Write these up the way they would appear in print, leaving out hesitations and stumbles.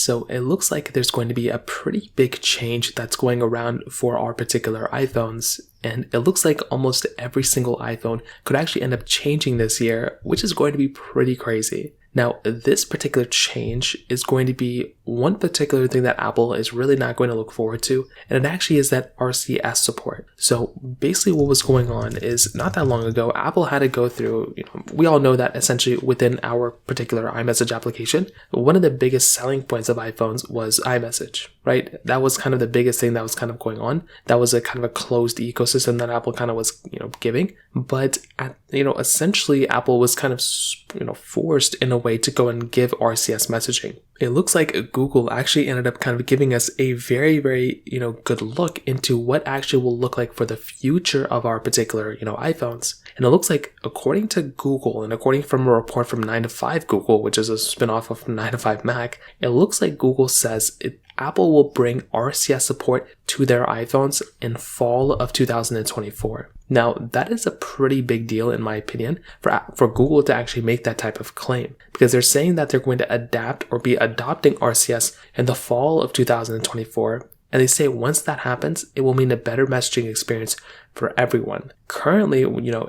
So it looks like there's going to be a pretty big change that's going around for our particular iPhones. And it looks like almost every single iPhone could actually end up changing this year, which is going to be pretty crazy. Now, this particular change is going to be one particular thing that Apple is really not going to look forward to, and it actually is that RCS support. So basically what was going on is not that long ago, Apple had to go through, we all know that essentially within our particular iMessage application, one of the biggest selling points of iPhones was iMessage, right? That was kind of the biggest thing that was kind of going on. That was a kind of a closed ecosystem that Apple kind of was, giving. But, essentially Apple was kind of, forced in a way to go and give RCS messaging. It looks like Google actually ended up kind of giving us a very, very, good look into what actually will look like for the future of our particular, iPhones. And it looks like, according to Google and according from a report from 9 to 5 Google, which is a spinoff of 9 to 5 Mac, it looks like Google says Apple will bring RCS support to their iPhones in fall of 2024. Now, that is a pretty big deal, in my opinion, for Google to actually make that type of claim, because they're saying that they're going to adapt or be adopting RCS in the fall of 2024. And they say once that happens, it will mean a better messaging experience for everyone. Currently,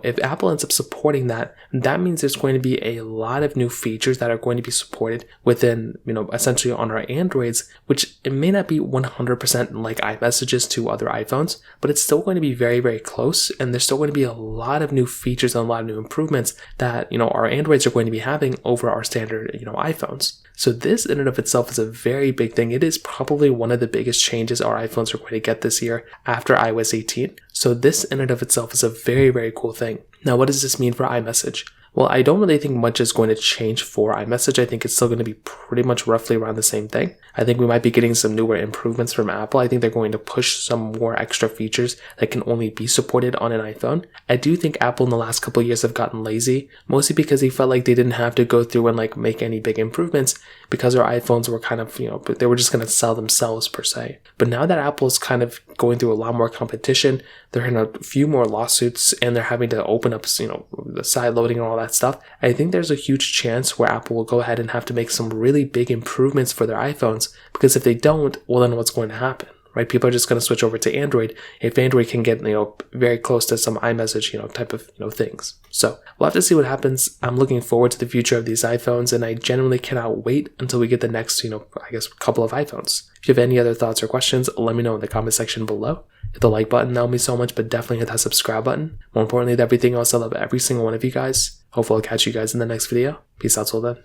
if Apple ends up supporting that, that means there's going to be a lot of new features that are going to be supported within, essentially on our Androids, which it may not be 100% like iMessages to other iPhones, but it's still going to be very, very close. And there's still going to be a lot of new features and a lot of new improvements that, our Androids are going to be having over our standard, iPhones. So this in and of itself is a very big thing. It is probably one of the biggest changes our iPhones are going to get this year after iOS 18. So this in and of itself is a very, very cool thing. Now, what does this mean for iMessage? Well, I don't really think much is going to change for iMessage. I think it's still going to be pretty much roughly around the same thing. I think we might be getting some newer improvements from Apple. I think they're going to push some more extra features that can only be supported on an iPhone. I do think Apple in the last couple of years have gotten lazy, mostly because they felt like they didn't have to go through and make any big improvements because their iPhones were kind of, they were just going to sell themselves per se. But now that Apple's kind of going through a lot more competition, they're in a few more lawsuits and they're having to open up, the side loading and all that stuff. I think there's a huge chance where Apple will go ahead and have to make some really big improvements for their iPhones, because if they don't, well, then what's going to happen, right? People are just going to switch over to Android if Android can get, very close to some iMessage, type of, things. So we'll have to see what happens. I'm looking forward to the future of these iPhones, and I genuinely cannot wait until we get the next, couple of iPhones. If you have any other thoughts or questions, let me know in the comment section below. Hit the like button, that will mean so much, but definitely hit that subscribe button. More importantly than everything else, I love every single one of you guys. Hopefully I'll catch you guys in the next video. Peace out till then.